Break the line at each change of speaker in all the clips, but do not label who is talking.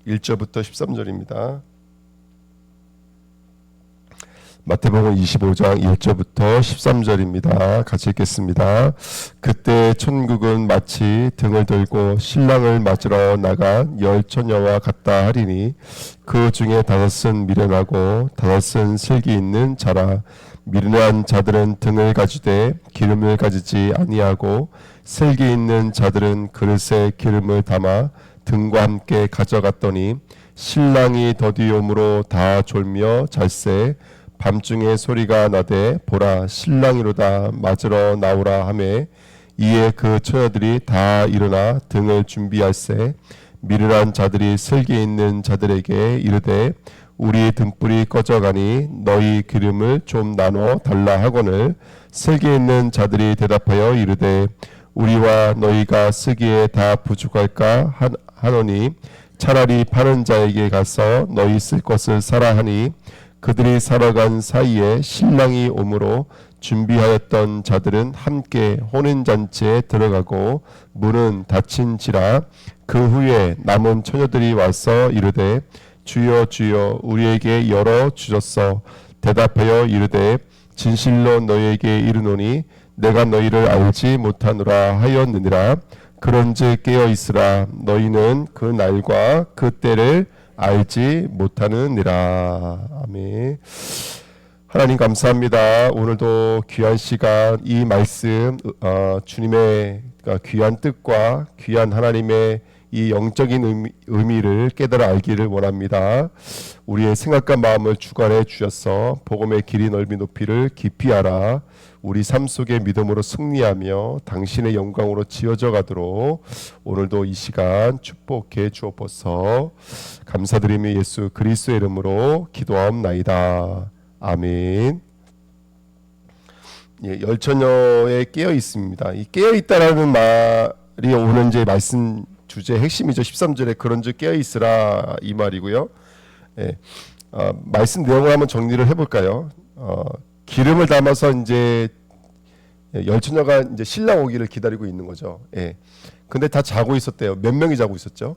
1절부터 13절입니다. 마태복음 25장 1절부터 13절입니다. 같이 읽겠습니다. 그때 천국은 마치 등을 들고 신랑을 맞으러 나간 열 처녀와 같다 하리니 그 중에 다섯은 미련하고 다섯은 슬기 있는 자라. 미련한 자들은 등을 가지되 기름을 가지지 아니하고 슬기 있는 자들은 그릇에 기름을 담아 등과 함께 가져갔더니 신랑이 더디옴으로 다 졸며 잘세. 밤중에 소리가 나되 보라 신랑이로다 맞으러 나오라 하매 이에 그 처녀들이 다 일어나 등을 준비할세. 미련한 자들이 슬기 있는 자들에게 이르되 우리 등불이 꺼져가니 너희 기름을 좀 나눠 달라 하거늘 슬기 있는 자들이 대답하여 이르되 우리와 너희가 쓰기에 다 부족할까 하노니 차라리 파는 자에게 가서 너희 쓸 것을 사라 하니 그들이 살아간 사이에 신랑이 오므로 준비하였던 자들은 함께 혼인잔치에 들어가고 문은 닫힌지라. 그 후에 남은 처녀들이 와서 이르되 주여 주여 우리에게 열어 주셨소. 대답하여 이르되 진실로 너희에게 이르노니 내가 너희를 알지 못하노라 하였느니라. 그런즉 깨어 있으라. 너희는 그 날과 그 때를 알지 못하느니라. 아멘. 하나님 감사합니다. 오늘도 귀한 시간 이 말씀 주님의 귀한 뜻과 귀한 하나님의 이 영적인 의미를 깨달아 알기를 원합니다. 우리의 생각과 마음을 주관해 주셔서 복음의 길이 넓이 높이를 깊이 알아 우리 삶 속에 믿음으로 승리하며 당신의 영광으로 지어져 가도록 오늘도 이 시간 축복해 주옵소서. 감사드리며 예수 그리스도의 이름으로 기도하옵나이다. 아멘. 예, 열처녀에 깨어 있습니다. 이 깨어 있다라는 말이 오늘 이제 말씀 주제 핵심이죠. 13절에 그런즉 깨어 있으라 이 말이고요. 예, 말씀 내용을 한번 정리를 해볼까요? 기름을 담아서 이제 열처녀가 이제 신랑 오기를 기다리고 있는 거죠. 예. 근데 다 자고 있었대요. 몇 명이 자고 있었죠?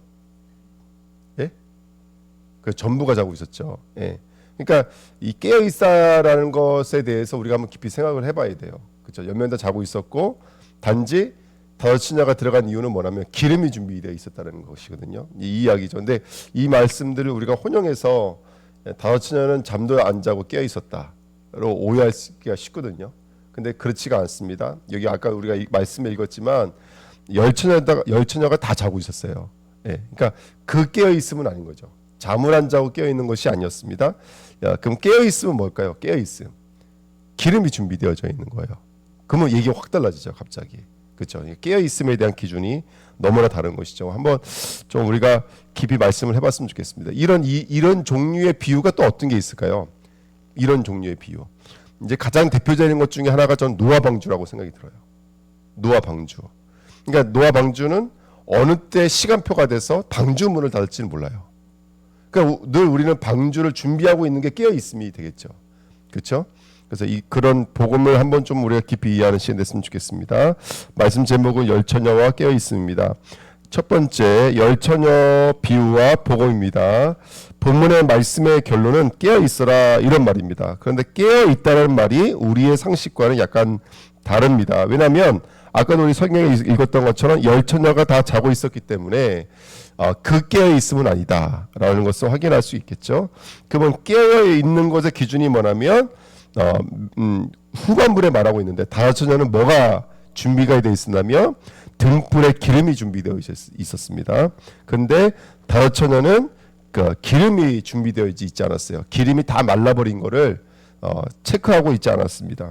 예? 그 전부가 자고 있었죠. 예. 그러니까 이 깨어 있다라는 것에 대해서 우리가 한번 깊이 생각을 해봐야 돼요. 그렇죠? 몇 명 다 자고 있었고 단지 다섯 처녀가 들어간 이유는 뭐냐면 기름이 준비되어 있었다는 것이거든요. 이 이야기죠. 근데 이 말씀들을 우리가 혼용해서 다섯 처녀는 잠도 안 자고 깨어 있었다로 오해하기가 쉽거든요. 근데 그렇지가 않습니다. 여기 아까 우리가 이 말씀에 읽었지만 열 처녀가 다 자고 있었어요. 예, 그러니까 그 깨어 있음은 아닌 거죠. 잠을 안 자고 깨어 있는 것이 아니었습니다. 그럼 깨어 있음은 뭘까요? 깨어 있음, 기름이 준비되어져 있는 거예요. 그러면 얘기가 확 달라지죠, 갑자기. 그렇죠? 깨어 있음에 대한 기준이 너무나 다른 것이죠. 한번 좀 우리가 깊이 말씀을 해봤으면 좋겠습니다. 이런 종류의 비유가 또 어떤 게 있을까요? 이런 종류의 비유. 이제 가장 대표적인 것 중에 하나가 전 노아 방주라고 생각이 들어요. 노아 방주. 그러니까 노아 방주는 어느 때 시간표가 돼서 방주 문을 닫을지는 몰라요. 그러니까 늘 우리는 방주를 준비하고 있는 게 깨어 있음이 되겠죠. 그렇죠? 그래서 그런 복음을 한번 좀 우리가 깊이 이해하는 시간 됐으면 좋겠습니다. 말씀 제목은 열처녀와 깨어 있음입니다. 첫 번째 열처녀 비유와 복음입니다. 본문의 말씀의 결론은 깨어 있어라 이런 말입니다. 그런데 깨어 있다는 말이 우리의 상식과는 약간 다릅니다. 왜냐하면 아까 우리 성경에 읽었던 것처럼 열처녀가 다 자고 있었기 때문에 그 깨어 있음은 아니다라는 것을 확인할 수 있겠죠. 그러면 깨어 있는 것의 기준이 뭐냐면 후반부에 말하고 있는데 다섯 처녀는 뭐가 준비가 되어 있었냐면 등불에 기름이 준비되어 있었습니다. 그런데 다섯 처녀는 그 기름이 준비되어 있지 않았어요. 기름이 다 말라버린 거를 체크하고 있지 않았습니다.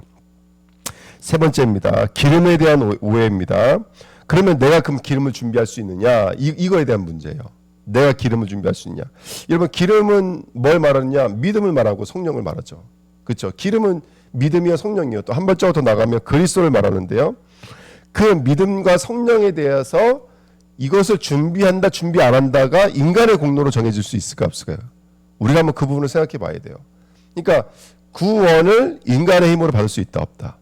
세 번째입니다. 기름에 대한 오해입니다. 그러면 내가 그럼 기름을 준비할 수 있느냐? 이거에 대한 문제예요. 내가 기름을 준비할 수 있냐? 여러분 기름은 뭘 말하느냐? 믿음을 말하고 성령을 말하죠. 그렇죠? 기름은 믿음이요 성령이요. 또 한 발자국 더 나가면 그리스도를 말하는데요. 그 믿음과 성령에 대해서 이것을 준비한다 준비 안 한다가 인간의 공로로 정해질 수 있을까 없을까요? 우리가 한번 그 부분을 생각해 봐야 돼요. 그러니까 구원을 인간의 힘으로 받을 수 있다 없다?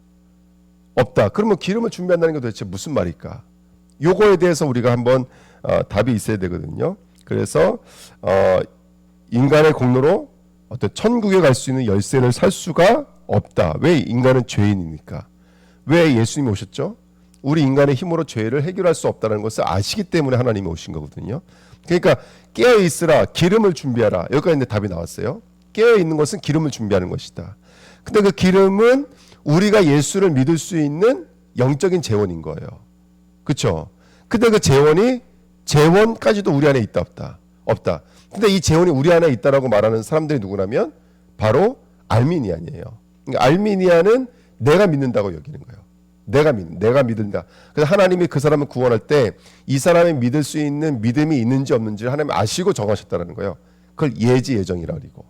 없다. 그러면 기름을 준비한다는 게 도대체 무슨 말일까? 요거에 대해서 우리가 한번 답이 있어야 되거든요. 그래서 인간의 공로로 어떤 천국에 갈 수 있는 열쇠를 살 수가 없다. 왜? 인간은 죄인이니까. 왜 예수님이 오셨죠? 우리 인간의 힘으로 죄를 해결할 수 없다는 것을 아시기 때문에 하나님이 오신 거거든요. 그러니까 깨어 있으라, 기름을 준비하라. 여기까지 이제 답이 나왔어요. 깨어 있는 것은 기름을 준비하는 것이다. 근데 그 기름은 우리가 예수를 믿을 수 있는 영적인 재원인 거예요. 그렇죠? 근데 그 재원까지도 우리 안에 있다 없다? 없다. 근데 이 재원이 우리 안에 있다라고 말하는 사람들이 누구냐면 바로 알미니안이에요. 그러니까 알미니안은 내가 믿는다고 여기는 거예요. 내가 믿는다. 그래서 하나님이 그 사람을 구원할 때 이 사람이 믿을 수 있는 믿음이 있는지 없는지를 하나님 아시고 정하셨다는 거예요. 그걸 예정이라 그러고,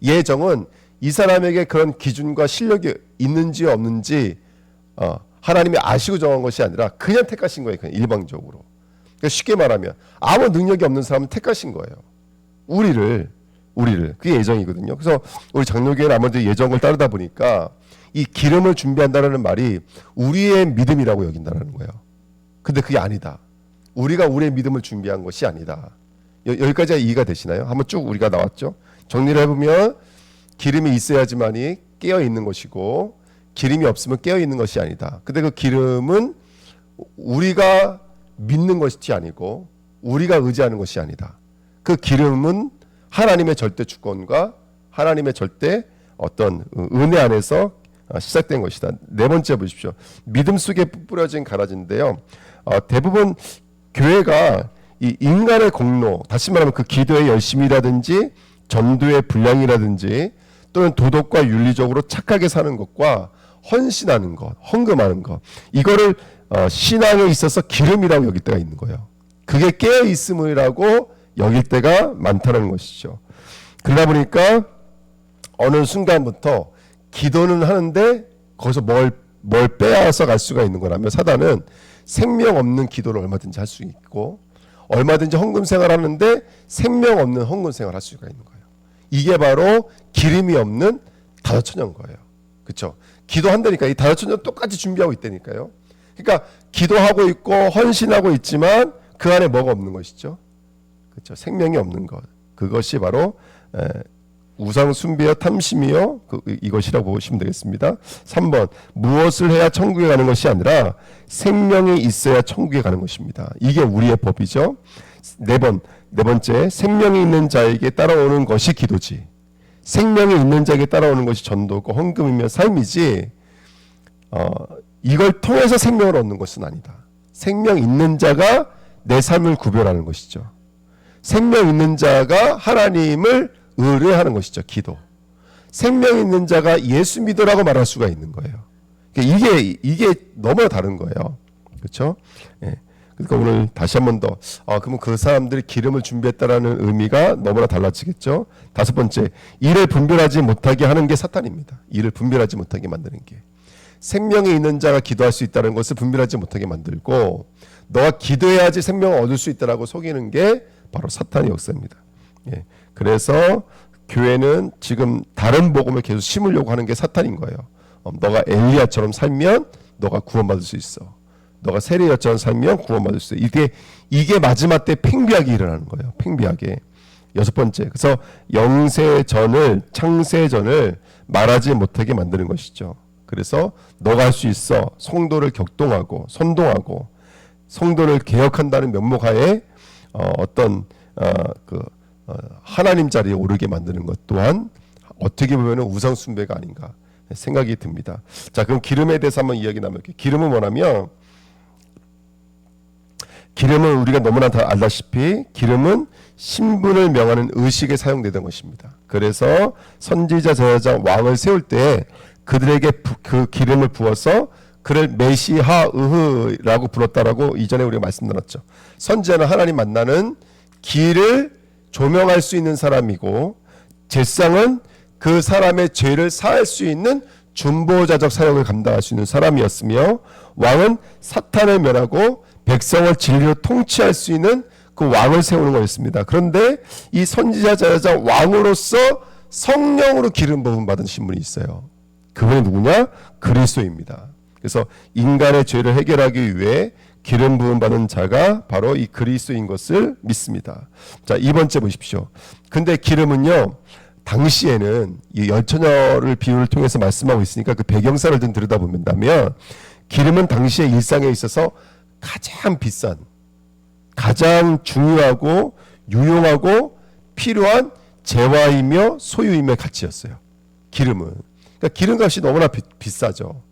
예정은 이 사람에게 그런 기준과 실력이 있는지 없는지 하나님이 아시고 정한 것이 아니라 그냥 택하신 거예요. 그냥 일방적으로. 그러니까 쉽게 말하면 아무 능력이 없는 사람은 택하신 거예요. 우리를 그게 예정이거든요. 그래서 우리 장로교회는 아무래도 예정을 따르다 보니까 이 기름을 준비한다는 말이 우리의 믿음이라고 여긴다는 거예요. 근데 그게 아니다. 우리가 우리의 믿음을 준비한 것이 아니다. 여기까지가 이해가 되시나요? 한번 쭉 우리가 나왔죠. 정리를 해보면 기름이 있어야지만이 깨어 있는 것이고 기름이 없으면 깨어 있는 것이 아니다. 근데 그 기름은 우리가 믿는 것이 아니고 우리가 의지하는 것이 아니다. 그 기름은 하나님의 절대 주권과 하나님의 절대 어떤 은혜 안에서 시작된 것이다. 네 번째 보십시오. 믿음 속에 뿌려진 가라지인데요. 대부분 교회가 이 인간의 공로, 다시 말하면 그 기도의 열심이라든지 전도의 분량이라든지 또는 도덕과 윤리적으로 착하게 사는 것과 헌신하는 것, 헌금하는 것, 이거를 신앙에 있어서 기름이라고 여길 때가 있는 거예요. 그게 깨어 있음이라고 여길 때가 많다는 것이죠. 그러다 보니까 어느 순간부터 기도는 하는데 거기서 뭘 빼앗아 갈 수가 있는 거라면 사단은 생명 없는 기도를 얼마든지 할 수 있고 얼마든지 헌금 생활하는데 생명 없는 헌금 생활을 할 수가 있는 거예요. 이게 바로 기름이 없는 다섯천년 거예요. 그렇죠? 기도한다니까 이 다섯천년 똑같이 준비하고 있다니까요. 그러니까 기도하고 있고 헌신하고 있지만 그 안에 뭐가 없는 것이죠? 그렇죠? 생명이 없는 것. 그것이 바로 우상 숭배여 탐심이요 이것이라고 보시면 되겠습니다. 3번 무엇을 해야 천국에 가는 것이 아니라 생명이 있어야 천국에 가는 것입니다. 이게 우리의 법이죠. 네 번째 생명이 있는 자에게 따라오는 것이 기도지. 생명이 있는 자에게 따라오는 것이 전도고 헌금이며 삶이지 이걸 통해서 생명을 얻는 것은 아니다. 생명 있는 자가 내 삶을 구별하는 것이죠. 생명 있는 자가 하나님을 의뢰하는 것이죠. 기도. 생명 있는 자가 예수 믿으라고 말할 수가 있는 거예요. 이게 너무 다른 거예요. 그렇죠? 예. 그러니까 오늘 다시 한 번 더 그러면 그 사람들이 기름을 준비했다라는 의미가 너무나 달라지겠죠. 다섯 번째, 이를 분별하지 못하게 하는 게 사탄입니다. 이를 분별하지 못하게 만드는 게. 생명이 있는 자가 기도할 수 있다는 것을 분별하지 못하게 만들고 너가 기도해야지 생명을 얻을 수 있다라고 속이는 게 바로 사탄의 역사입니다. 예. 그래서 교회는 지금 다른 복음을 계속 심으려고 하는 게 사탄인 거예요. 너가 엘리야처럼 살면 너가 구원받을 수 있어. 너가 세례자처럼 살면 구원받을 수 있어. 이게 마지막 때 팽비하게 일어나는 거예요. 팽비하게. 여섯 번째, 그래서 영세전을 창세전을 말하지 못하게 만드는 것이죠. 그래서 너가 할 수 있어. 성도를 격동하고 선동하고 성도를 개혁한다는 면목하에 하나님 자리에 오르게 만드는 것 또한 어떻게 보면 우상 숭배가 아닌가 생각이 듭니다. 자, 그럼 기름에 대해서 한번 이야기 나눌게요. 기름은 뭐냐면 기름은 우리가 너무나 다 알다시피 기름은 신분을 명하는 의식에 사용되던 것입니다. 그래서 선지자, 제사장, 왕을 세울 때 그들에게 그 기름을 부어서 그를 메시하으흐라고 불렀다라고 이전에 우리가 말씀 나눴죠. 선지자는 하나님 만나는 길을 조명할 수 있는 사람이고 제사장은 그 사람의 죄를 사할 수 있는 중보자적 사역을 감당할 수 있는 사람이었으며 왕은 사탄을 멸하고 백성을 진리로 통치할 수 있는 그 왕을 세우는 거였습니다. 그런데 이 선지자, 제사장, 왕으로서 성령으로 기름 부음 받은 신분이 있어요. 그분이 누구냐? 그리스도입니다. 그래서 인간의 죄를 해결하기 위해 기름 부음 받은 자가 바로 이 그리스도인 것을 믿습니다. 자, 2번째 보십시오. 근데 기름은요, 당시에는 이 열처녀를 비유를 통해서 말씀하고 있으니까 그 배경사를 좀 들여다본다면 기름은 당시의 일상에 있어서 가장 비싼, 가장 중요하고 유용하고 필요한 재화이며 소유임의 가치였어요. 기름은. 그러니까 기름값이 너무나 비싸죠.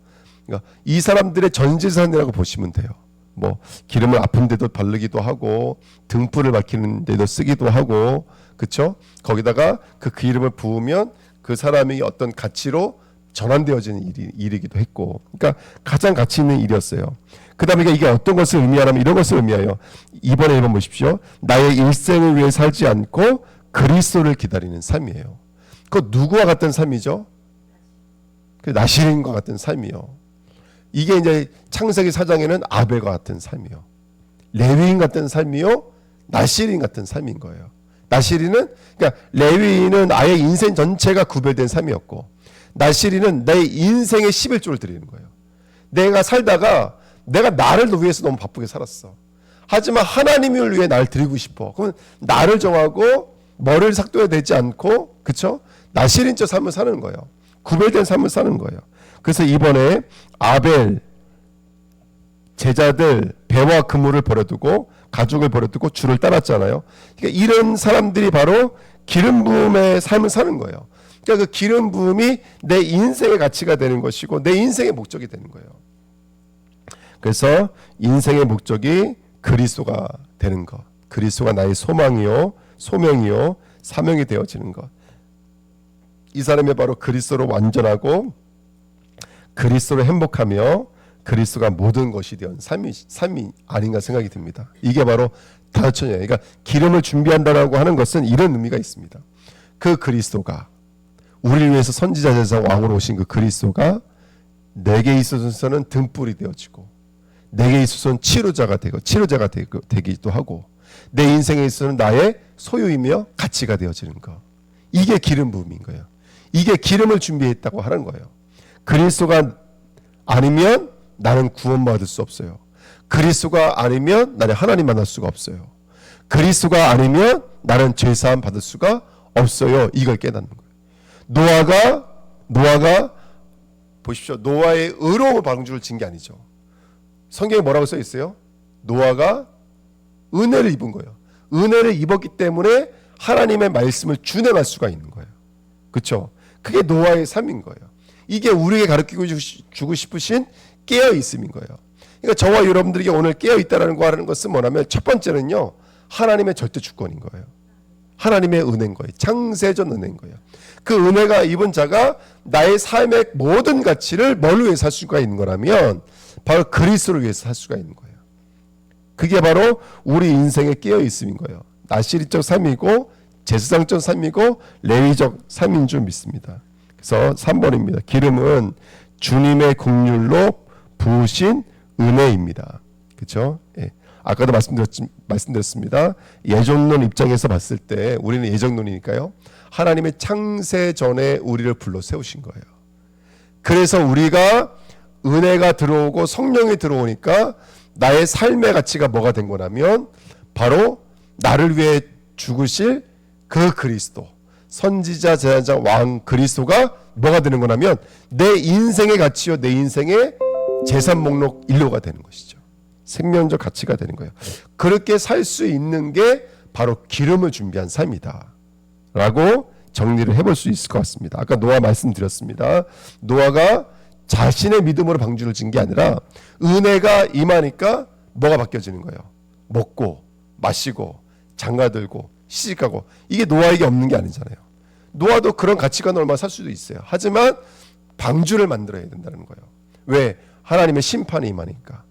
그러니까 이 사람들의 전재산이라고 보시면 돼요. 뭐 기름을 아픈 데도 바르기도 하고 등불을 밝히는 데도 쓰기도 하고, 그렇죠? 거기다가 그 기름을 부으면 그 사람이 어떤 가치로 전환되어지는 일이기도 했고, 그러니까 가장 가치 있는 일이었어요. 그 다음에 이게 어떤 것을 의미하냐면 이런 것을 의미해요. 이번에 1번 보십시오. 나의 일생을 위해 살지 않고 그리스도를 기다리는 삶이에요. 그 누구와 같은 삶이죠? 그 나실인과 같은 삶이요. 이게 이제 창세기 4장에는 아벨과 같은 삶이요. 레위인 같은 삶이요. 나실인 같은 삶인 거예요. 나실인은, 그러니까 레위인은 아예 인생 전체가 구별된 삶이었고, 나실인은 내 인생의 11조를 드리는 거예요. 내가 살다가 내가 나를 위해서 너무 바쁘게 살았어. 하지만 하나님을 위해 나를 드리고 싶어. 그러면 나를 정하고 머리를 삭도야 되지 않고, 그쵸? 나실인적 삶을 사는 거예요. 구별된 삶을 사는 거예요. 그래서 이번에 아벨, 제자들, 배와 그물을 버려두고 가족을 버려두고 주를 따랐잖아요. 그러니까 이런 사람들이 바로 기름 부음의 삶을 사는 거예요. 그러니까 그 기름 부음이 내 인생의 가치가 되는 것이고 내 인생의 목적이 되는 거예요. 그래서 인생의 목적이 그리스도가 되는 것, 그리스도가 나의 소망이요, 소명이요, 사명이 되어지는 것. 이 사람이 바로 그리스도로 완전하고 그리스도로 행복하며 그리스도가 모든 것이 된 삶이 아닌가 생각이 듭니다. 이게 바로 다처녀예요. 그러니까 기름을 준비한다라고 하는 것은 이런 의미가 있습니다. 그 그리스도가 우리를 위해서 선지자 제사 왕으로 오신 그 그리스도가 내게 있어서는 등불이 되어지고 내게 있어서는 치료자가 되기도 하고 내 인생에 있어서는 나의 소유이며 가치가 되어지는 것. 이게 기름 부음인 거예요. 이게 기름을 준비했다고 하는 거예요. 그리스도가 아니면 나는 구원받을 수 없어요. 그리스도가 아니면 나는 하나님 만날 수가 없어요. 그리스도가 아니면 나는 죄사함 받을 수가 없어요. 이걸 깨닫는 거예요. 노아가 보십시오. 노아의 의로움을 방주를 진 게 아니죠. 성경에 뭐라고 써 있어요? 노아가 은혜를 입은 거예요. 은혜를 입었기 때문에 하나님의 말씀을 준행할 수가 있는 거예요. 그렇죠? 그게 노아의 삶인 거예요. 이게 우리에게 가르치고 주고 싶으신 깨어 있음인 거예요. 그러니까 저와 여러분들에게 오늘 깨어 있다라는 거 하는 것은 뭐냐면 첫 번째는요, 하나님의 절대 주권인 거예요. 하나님의 은혜인 거예요. 창세전 은혜인 거예요. 그 은혜가 입은 자가 나의 삶의 모든 가치를 뭘 위해 살 수가 있는 거라면 바로 그리스도를 위해서 살 수가 있는 거예요. 그게 바로 우리 인생의 깨어 있음인 거예요. 나시리적 삶이고 제사장적 삶이고 레위적 삶인 줄 믿습니다. 그래서 3번입니다. 기름은 주님의 긍휼로 부으신 은혜입니다. 그렇죠? 예. 아까도 말씀드렸습니다. 예정론 입장에서 봤을 때 우리는 예정론이니까요. 하나님의 창세 전에 우리를 불러 세우신 거예요. 그래서 우리가 은혜가 들어오고 성령이 들어오니까 나의 삶의 가치가 뭐가 된 거냐면 바로 나를 위해 죽으실 그 그리스도, 선지자, 제사장, 왕 그리스도가 뭐가 되는 거냐면 내 인생의 가치요, 내 인생의 재산 목록 일로가 되는 것이죠. 생명적 가치가 되는 거예요. 그렇게 살 수 있는 게 바로 기름을 준비한 삶이다 라고 정리를 해볼 수 있을 것 같습니다. 아까 노아 말씀드렸습니다. 노아가 자신의 믿음으로 방주를 진 게 아니라 은혜가 임하니까 뭐가 바뀌어지는 거예요. 먹고 마시고 장가들고 시집가고. 이게 노아에게 없는 게 아니잖아요. 노아도 그런 가치관을 얼마 살 수도 있어요. 하지만 방주를 만들어야 된다는 거예요. 왜? 하나님의 심판이 임하니까.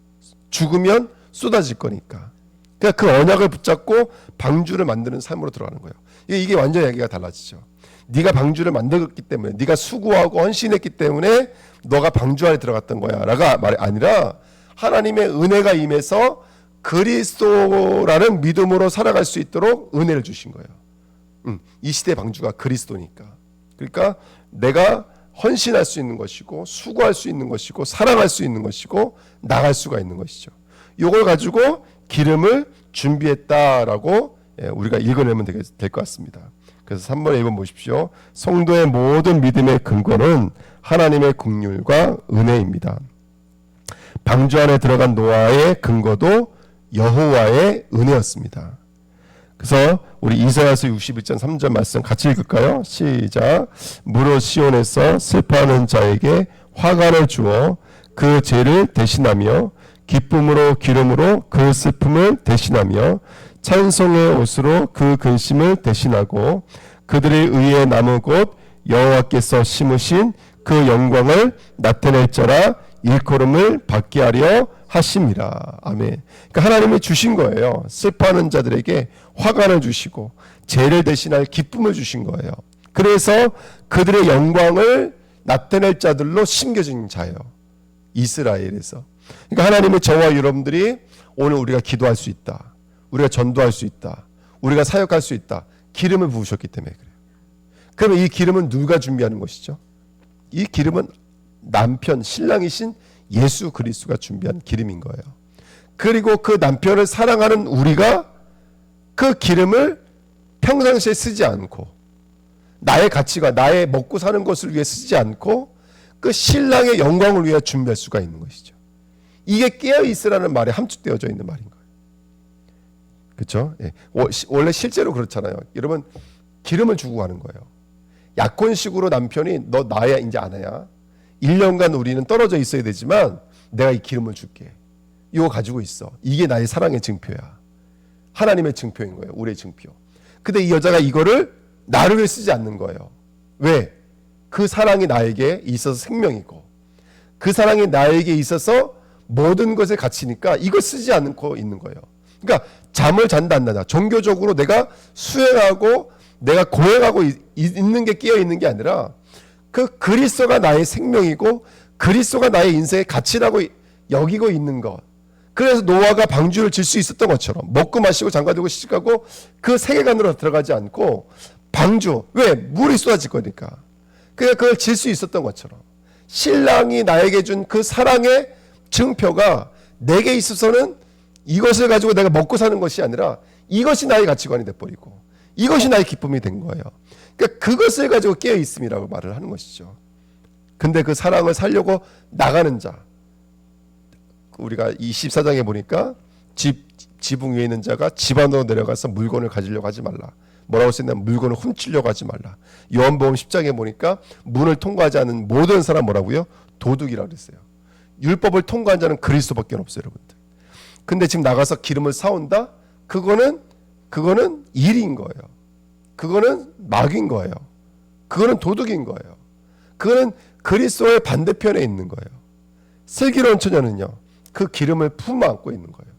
죽으면 쏟아질 거니까. 그러니까 그 언약을 붙잡고 방주를 만드는 삶으로 들어가는 거예요. 이게 완전 이야기가 달라지죠. 네가 방주를 만들었기 때문에, 네가 수고하고 헌신했기 때문에 너가 방주 안에 들어갔던 거야 라가 말이 아니라 하나님의 은혜가 임해서 그리스도라는 믿음으로 살아갈 수 있도록 은혜를 주신 거예요. 이 시대 방주가 그리스도니까. 그러니까 내가 헌신할 수 있는 것이고 수고할 수 있는 것이고 사랑할 수 있는 것이고 나갈 수가 있는 것이죠. 이걸 가지고 기름을 준비했다라고 우리가 읽어내면 될 것 같습니다. 그래서 3번에 1번 보십시오. 성도의 모든 믿음의 근거는 하나님의 긍휼과 은혜입니다. 방주 안에 들어간 노아의 근거도 여호와의 은혜였습니다. 그래서 우리 이사야서 61장 3절 말씀 같이 읽을까요? 시작. 무릇 시온에서 슬퍼하는 자에게 화관을 주어 그 죄를 대신하며 기쁨으로 기름으로 그 슬픔을 대신하며 찬송의 옷으로 그 근심을 대신하고 그들의 의에 남은 곳 여호와께서 심으신 그 영광을 나타낼 자라 일컬음을 받게 하려 하심이라. 아멘. 그러니까 하나님이 주신 거예요. 슬퍼하는 자들에게 화관을 주시고 죄를 대신할 기쁨을 주신 거예요. 그래서 그들의 영광을 나타낼 자들로 심겨진 자예요. 이스라엘에서. 그러니까 하나님이 저와 여러분들이 오늘 우리가 기도할 수 있다, 우리가 전도할 수 있다, 우리가 사역할 수 있다, 기름을 부으셨기 때문에 그래요. 그러면 이 기름은 누가 준비하는 것이죠? 이 기름은 남편, 신랑이신 예수 그리스도가 준비한 기름인 거예요. 그리고 그 남편을 사랑하는 우리가 그 기름을 평상시에 쓰지 않고 나의 가치가 나의 먹고 사는 것을 위해 쓰지 않고 그 신랑의 영광을 위해 준비할 수가 있는 것이죠. 이게 깨어있으라는 말에 함축되어져 있는 말인 거예요. 그렇죠? 예. 원래 실제로 그렇잖아요. 여러분 기름을 주고 가는 거예요. 약혼식으로 남편이 너 나야 이제 아내야. 1년간 우리는 떨어져 있어야 되지만 내가 이 기름을 줄게. 이거 가지고 있어. 이게 나의 사랑의 증표야. 하나님의 증표인 거예요. 우리의 증표. 근데 이 여자가 이거를 나를 위해 쓰지 않는 거예요. 왜? 그 사랑이 나에게 있어서 생명이고 그 사랑이 나에게 있어서 모든 것에 갇히니까 이걸 쓰지 않고 있는 거예요. 그러니까 잠을 잔다 안 잔다. 종교적으로 내가 수행하고 내가 고행하고 있는 게 끼어 있는 게 아니라 그 그리스도가 나의 생명이고 그리스도가 나의 인생의 가치라고 여기고 있는 것. 그래서 노아가 방주를 질 수 있었던 것처럼 먹고 마시고 장가들고 시집가고 그 세계관으로 들어가지 않고 방주. 왜? 물이 쏟아질 거니까. 그러니까 그걸 질 수 있었던 것처럼 신랑이 나에게 준 그 사랑의 증표가 내게 있어서는 이것을 가지고 내가 먹고 사는 것이 아니라 이것이 나의 가치관이 돼버리고 이것이 나의 기쁨이 된 거예요. 그러니까 그것을 가지고 깨어있음이라고 말을 하는 것이죠. 근데 그 사랑을 살려고 나가는 자, 우리가 24장에 보니까 지붕 위에 있는 자가 집 안으로 내려가서 물건을 가지려고 하지 말라. 뭐라고 쓰냐면 물건을 훔치려고 하지 말라. 요한복음 10장에 보니까 문을 통과하지 않는 모든 사람 뭐라고요? 도둑이라고 그랬어요. 율법을 통과한 자는 그리스도밖에 없어요, 여러분들. 근데 지금 나가서 기름을 사온다? 그거는 일인 거예요. 그거는 마귀인 거예요. 그거는 도둑인 거예요. 그거는 그리스도의 반대편에 있는 거예요. 슬기로운 처녀는요, 그 기름을 품안고 있는 거예요.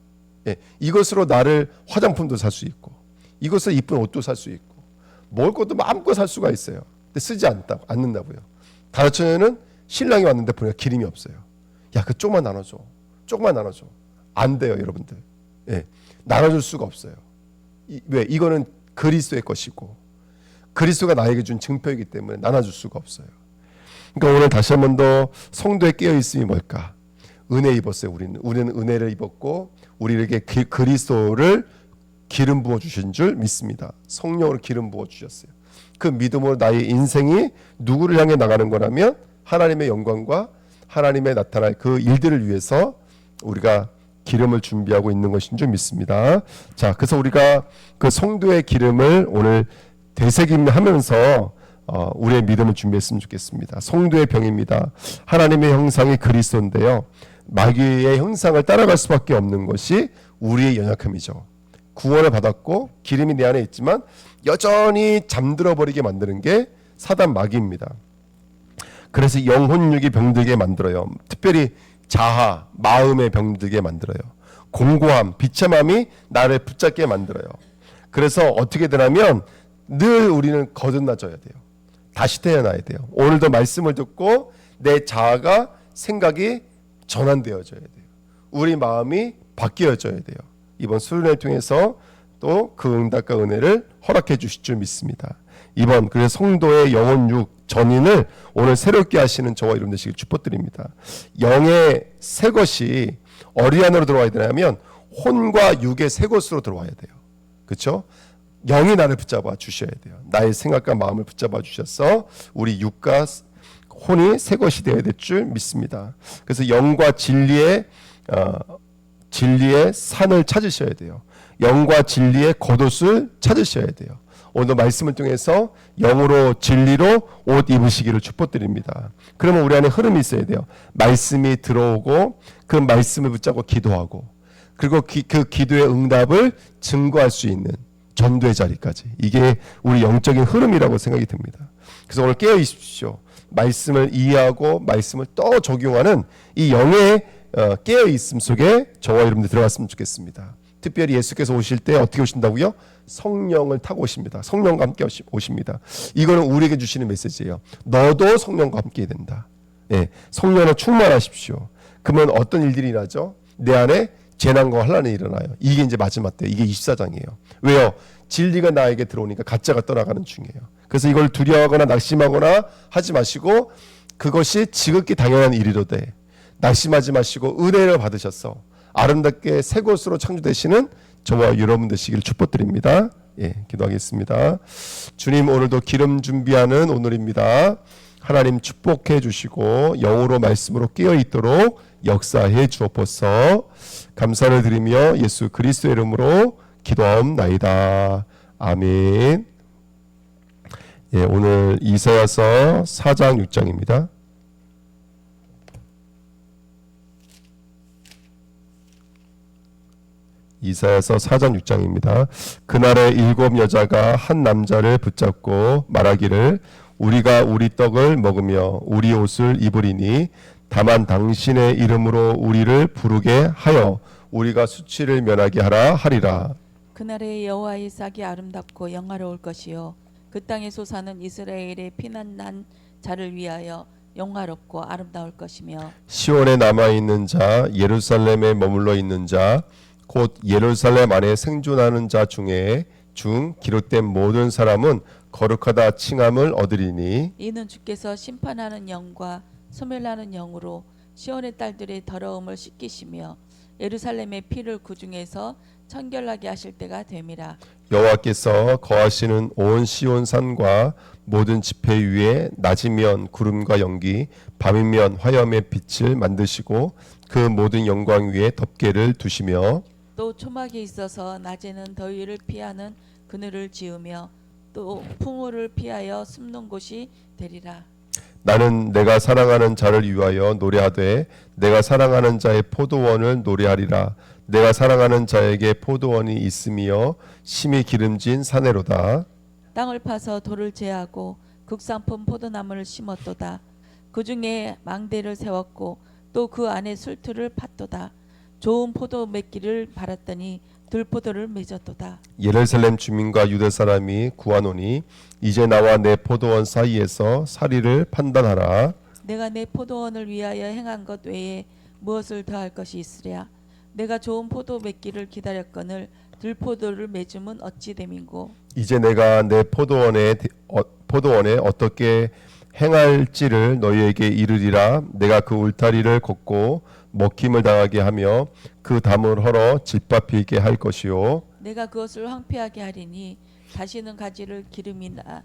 예, 이것으로 나를 화장품도 살 수 있고, 이것으로 이쁜 옷도 살 수 있고, 먹을 것도 마음껏 살 수가 있어요. 근데 쓰지 않는다고요. 다른 처녀는 신랑이 왔는데 보니까 기름이 없어요. 야, 그 조금만 나눠줘. 조금만 나눠줘. 안 돼요, 여러분들. 예, 나눠줄 수가 없어요. 왜? 이거는 그리스도의 것이고 그리스도가 나에게 준 증표이기 때문에 나눠줄 수가 없어요. 그러니까 오늘 다시 한 번 더 성도에 깨어있음이 뭘까? 은혜 입었어요. 우리는 은혜를 입었고 우리에게 그리스도를 기름 부어주신 줄 믿습니다. 성령으로 기름 부어주셨어요. 그 믿음으로 나의 인생이 누구를 향해 나가는 거라면 하나님의 영광과 하나님의 나타날 그 일들을 위해서 우리가 기름을 준비하고 있는 것인 줄 믿습니다. 자, 그래서 우리가 그 성도의 기름을 오늘 되새김하면서 우리의 믿음을 준비했으면 좋겠습니다. 성도의 병입니다. 하나님의 형상이 그리스도인데요. 마귀의 형상을 따라갈 수밖에 없는 것이 우리의 연약함이죠. 구원을 받았고 기름이 내 안에 있지만 여전히 잠들어 버리게 만드는 게 사단 마귀입니다. 그래서 영혼육이 병들게 만들어요. 특별히 자아, 마음의 병들게 만들어요. 공고함, 비참함이 나를 붙잡게 만들어요. 그래서 어떻게 되냐면 늘 우리는 거듭나져야 돼요. 다시 태어나야 돼요. 오늘도 말씀을 듣고 내 자아가 생각이 전환되어져야 돼요. 우리 마음이 바뀌어져야 돼요. 이번 수련회를 통해서 또 그 응답과 은혜를 허락해 주실 줄 믿습니다. 2번 그래서 성도의 영혼 육 전인을 오늘 새롭게 하시는 저와 여러분 되시길 축복드립니다. 영의 새 것이 어디 안으로 들어와야 되냐면 혼과 육의 새 것으로 들어와야 돼요. 그렇죠? 영이 나를 붙잡아 주셔야 돼요. 나의 생각과 마음을 붙잡아 주셔서 우리 육과 혼이 새 것이 되어야 될 줄 믿습니다. 그래서 영과 진리의 산을 찾으셔야 돼요. 영과 진리의 겉옷을 찾으셔야 돼요. 오늘 말씀을 통해서 영으로 진리로 옷 입으시기를 축복드립니다. 그러면 우리 안에 흐름이 있어야 돼요. 말씀이 들어오고 그 말씀을 붙잡고 기도하고 그리고 그 기도의 응답을 증거할 수 있는 전도의 자리까지. 이게 우리 영적인 흐름이라고 생각이 듭니다. 그래서 오늘 깨어 있으십시오. 말씀을 이해하고 말씀을 또 적용하는 이 영의 깨어 있음 속에 저와 여러분들 들어갔으면 좋겠습니다. 특별히 예수께서 오실 때 어떻게 오신다고요? 성령을 타고 오십니다. 성령과 함께 오십니다. 이거는 우리에게 주시는 메시지예요. 너도 성령과 함께 된다. 예, 성령을 충만하십시오. 그러면 어떤 일들이 일어나죠? 내 안에 재난과 환난이 일어나요. 이게 이제 마지막 때, 이게 24장이에요. 왜요? 진리가 나에게 들어오니까 가짜가 떠나가는 중이에요. 그래서 이걸 두려워하거나 낙심하거나 하지 마시고 그것이 지극히 당연한 일이로되 낙심하지 마시고 은혜를 받으셔서 아름답게 새 곳으로 창조되시는 저와 여러분 되시기를 축복드립니다. 예, 기도하겠습니다. 주님, 오늘도 기름 준비하는 오늘입니다. 하나님 축복해 주시고 영으로 말씀으로 깨어 있도록 역사해 주옵소서. 감사를 드리며 예수 그리스도의 이름으로 기도하옵나이다. 아멘. 예, 오늘 이사야서 4장 6장입니다. 이사야서 4장 6장입니다. 그날에 7 여자가 한 남자를 붙잡고 말하기를 우리가 우리 떡을 먹으며 우리 옷을 입으리니 다만 당신의 이름으로 우리를 부르게 하여 우리가 수치를 면하게 하라 하리라.
그날에 여호와의 싹이 아름답고 영화로울 것이요 그 땅에서 사는 이스라엘의 피난난 자를 위하여 영화롭고 아름다울 것이며
시온에 남아있는 자 예루살렘에 머물러 있는 자 곧 예루살렘 안에 생존하는 자 중에 기록된 모든 사람은 거룩하다 칭함을 얻으리니
이는 주께서 심판하는 영과 소멸하는 영으로 시온의 딸들의 더러움을 씻기시며 예루살렘의 피를 그 중에서 청결하게 하실 때가 됨이라.
여호와께서 거하시는 온 시온 산과 모든 지폐 위에 낮이면 구름과 연기 밤이면 화염의 빛을 만드시고 그 모든 영광 위에 덮개를 두시며
또 초막이 있어서 낮에는 더위를 피하는 그늘을 지으며 또 풍우를 피하여 숨는 곳이 되리라.
나는 내가 사랑하는 자를 위하여 노래하되 내가 사랑하는 자의 포도원을 노래하리라. 내가 사랑하는 자에게 포도원이 있으며 심히 기름진 사내로다.
땅을 파서 돌을 제하고 극상품 포도나무를 심었도다. 그 중에 망대를 세웠고 또 그 안에 술틀을 팠도다. 좋은 포도 맺기를 바랐더니 들포도를 맺었도다.
예루살렘 주민과 유대 사람이 구하노니 이제 나와 내 포도원 사이에서 사리를 판단하라.
내가 내 포도원을 위하여 행한 것 외에 무엇을 더할 것이 있으랴. 내가 좋은 포도 맺기를 기다렸거늘 들포도를 맺음은 어찌 됨인고.
이제 내가 내 포도원에 어떻게 행할지를 너희에게 이르리라. 내가 그 울타리를 걷고 먹힘을 당하게 하며 그 담을 헐어 짓밟히게 할 것이요
내가 그것을 황폐하게 하리니 다시는 가지를 기름이나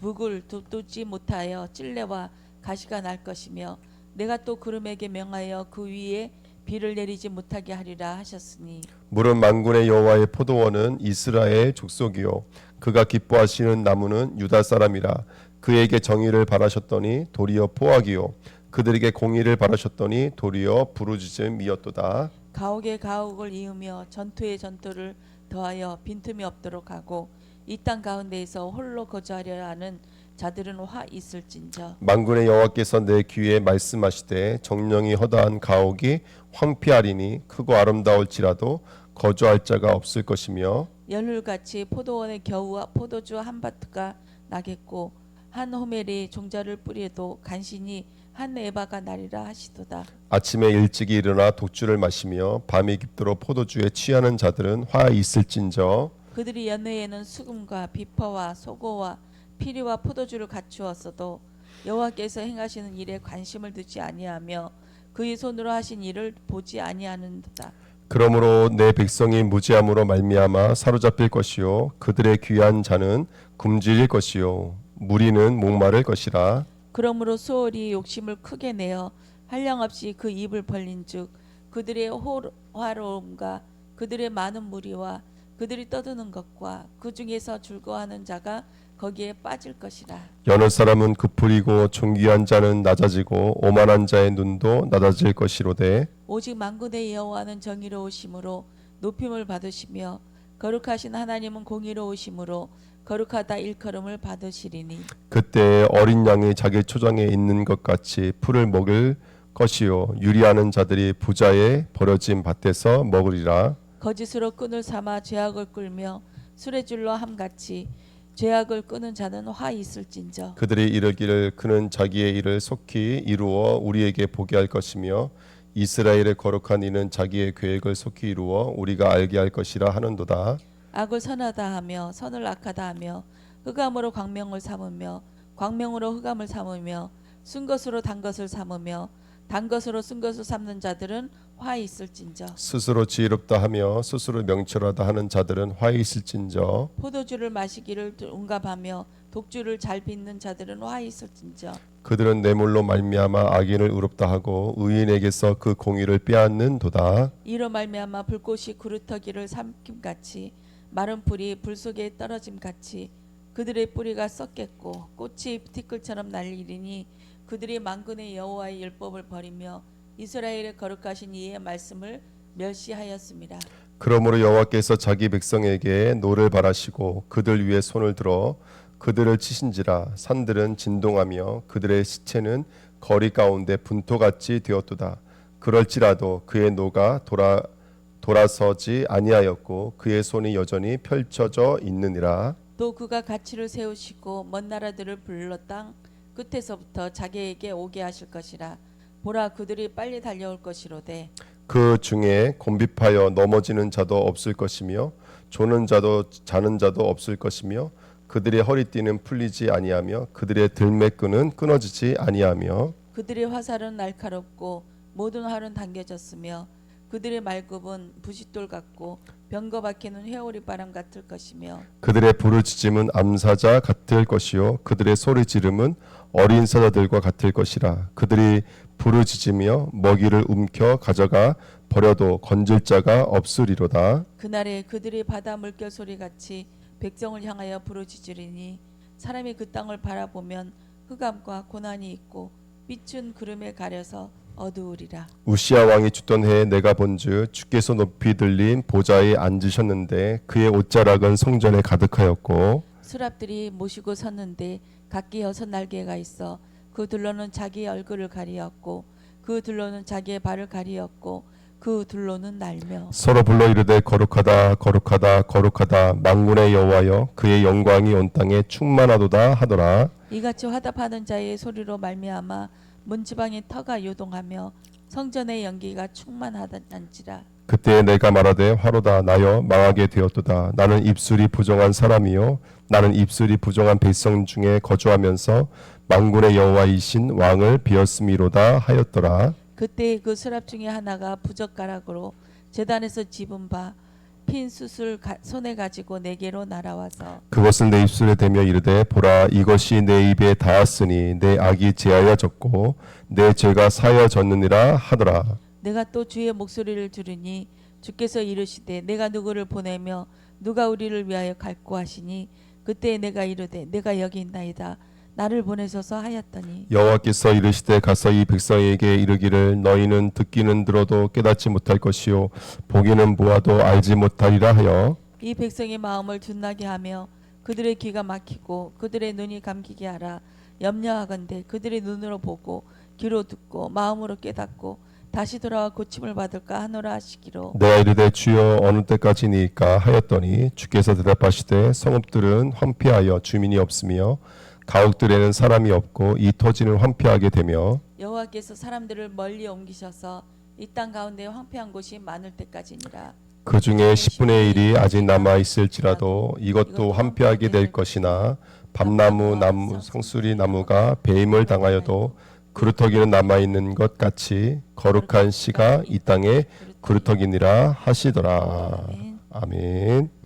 북을 돋지 못하여 찔레와 가시가 날 것이며 내가 또 구름에게 명하여 그 위에 비를 내리지 못하게 하리라 하셨으니
물은 만군의 여호와의 포도원은 이스라엘 족속이요 그가 기뻐하시는 나무는 유다 사람이라. 그에게 정의를 바라셨더니 도리어 포악이요 그들에게 공의를 바라셨더니 도리어 부르짖음이었도다.
가옥에 가옥을 이으며 전투에 전투를 더하여 빈틈이 없도록 하고 이 땅 가운데에서 홀로 거주하려 하는 자들은 화 있을진저.
만군의 여호와께서 내 귀에 말씀하시되 정령이 허다한 가옥이 황폐하리니 크고 아름다울지라도 거주할 자가 없을 것이며
열흘같이 포도원의 겨우와 포도주 한 바트가 나겠고 한 호멜이 종자를 뿌려도 간신히 한 에바가 나리라 하시도다.
아침에 일찍이 일어나 독주를 마시며 밤이 깊도록 포도주에 취하는 자들은 화 있을진저.
그들이 연회에는 수금과 비퍼와 소고와 피리와 포도주를 갖추었어도 여호와께서 행하시는 일에 관심을 두지 아니하며 그의 손으로 하신 일을 보지 아니하는도다.
그러므로 내 백성이 무지함으로 말미암아 사로잡힐 것이요 그들의 귀한 자는 굶주릴 것이요 무리는 목마를 것이라.
그러므로 수월이 욕심을 크게 내어 한량없이 그 입을 벌린즉 그들의 화로움과 그들의 많은 무리와 그들이 떠드는 것과 그 중에서 즐거워하는 자가 거기에 빠질 것이라.
여느 사람은 급풀이고 존귀한 자는 낮아지고 오만한 자의 눈도 낮아질 것이로되
오직 만군의 여호와는 정의로우심으로 높임을 받으시며 거룩하신 하나님은 공의로우심으로 거룩하다 일컬음을 받으시리니
그때 어린 양이 자기 초장에 있는 것 같이 풀을 먹을 것이요 유리하는 자들이 부자의 버려진 밭에서 먹으리라.
거짓으로 끈을 삼아 죄악을 끌며 수레줄로 함같이 죄악을 끄는 자는 화 있을진저.
그들이 이르기를 그는 자기의 일을 속히 이루어 우리에게 보게 할 것이며 이스라엘의 거룩한 이는 자기의 계획을 속히 이루어 우리가 알게 할 것이라 하는도다.
악을 선하다 하며 선을 악하다 하며 흑암으로 광명을 삼으며 광명으로 흑암을 삼으며 쓴 것으로 단 것을 삼으며 단 것으로 쓴 것을 삼는 자들은 화 있을진저.
스스로 지혜롭다 하며 스스로 명철하다 하는 자들은 화 있을진저.
포도주를 마시기를 둔갑하며 독주를 잘 빚는 자들은 화 있을진저.
그들은 뇌물로 말미암아 악인을 의롭다 하고 의인에게서 그 공의를 빼앗는도다.
이로 말미암아 불꽃이 그루터기를 삼킴같이 마른 풀이 불 속에 떨어짐같이 그들의 뿌리가 썩겠고 꽃이 티끌처럼 날리리니 그들이 만군의 여호와의 율법을 버리며 이스라엘의 거룩하신 이의 말씀을 멸시하였습니다.
그러므로 여호와께서 자기 백성에게 노를 바라시고 그들 위에 손을 들어 그들을 치신지라. 산들은 진동하며 그들의 시체는 거리 가운데 분토같이 되었도다. 그럴지라도 그의 노가 돌아서지 아니하였고 그의 손이 여전히 펼쳐져 있느니라.
또 그가 가치를 세우시고 먼 나라들을 불러 땅 끝에서부터 자기에게 오게 하실 것이라. 보라 그들이 빨리 달려올 것이로되
그 중에 곤비하여 넘어지는 자도 없을 것이며 조는 자도 자는 자도 없을 것이며 그들의 허리띠는 풀리지 아니하며 그들의 들매끈은 끊어지지 아니하며
그들의 화살은 날카롭고 모든 활은 당겨졌으며 그들의 말굽은 부싯돌 같고 병거 박히는 회오리 바람 같을 것이며
그들의 부르짖음은 암사자 같을 것이요 그들의 소리 지름은 어린 사자들과 같을 것이라. 그들이 부르짖으며 먹이를 움켜 가져가 버려도 건질 자가 없으리로다.
그날에 그들이 바다 물결 소리 같이 백성을 향하여 부르짖으리니 사람이 그 땅을 바라보면 흑암과 고난이 있고 빛은 구름에 가려서 어두우리라.
우시아 왕이 죽던 해에 내가 본즉 주께서 높이 들린 보좌에 앉으셨는데 그의 옷자락은 성전에 가득하였고
수랍들이 모시고 섰는데 각기 6날개가 있어 그 둘로는 자기의 얼굴을 가리었고 그 둘로는 자기의 발을 가리었고 그 둘로는 날며
서로 불러 이르되 거룩하다 거룩하다 거룩하다 만군의 여호와여 그의 영광이 온 땅에 충만하도다 하더라.
이같이 화답하는 자의 소리로 말미암아 문지방의 터가 요동하며 성전의 연기가 충만하단지라.
그때 내가 말하되 화로다 나여 망하게 되었도다. 나는 입술이 부정한 사람이요 나는 입술이 부정한 백성 중에 거주하면서 만군의 여호와이신 왕을 비었음이로다 하였더라.
그때 그 수랍 중에 하나가 부젓가락으로 제단에서 집은 바 핀 숯을 손에 가지고 내게로 날아와서
그것을 내 입술에 대며 이르되 보라 이것이 내 입에 닿았으니 내 악이 제하여졌고 내 죄가 사여졌느니라 하더라.
내가 또 주의 목소리를 들으니 주께서 이르시되 내가 누구를 보내며 누가 우리를 위하여 갈고 하시니 그때 내가 이르되 내가 여기 있나이다 나를 보내소서 하였더니
여호와께서 이르시되 가서 이 백성에게 이르기를 너희는 듣기는 들어도 깨닫지 못할 것이요 보기는 보아도 알지 못하리라 하여
이 백성의 마음을 둔하게 하며 그들의 귀가 막히고 그들의 눈이 감기게 하라. 염려하건대 그들이 눈으로 보고 귀로 듣고 마음으로 깨닫고 다시 돌아와 고침을 받을까 하노라 하시기로.
내가 이르되 주여 어느 때까지니까 하였더니 주께서 대답하시되 성읍들은 황폐하여 주민이 없으며 가옥들에는 사람이 없고 이 토지는 황폐하게 되며
여호와께서 사람들을 멀리 옮기셔서 이 땅 가운데 황폐한 곳이 많을 때까지니라.
그 중에 10분의 1이 아직 남아 있을지라도 이것도 황폐하게 될 것이나 밤나무, 나무, 상수리 나무가 배임을 당하여도 그루터기는 남아 있는 것 같이 거룩한 씨가 이 땅에 그루터기니라 하시더라.
아멘.
아멘.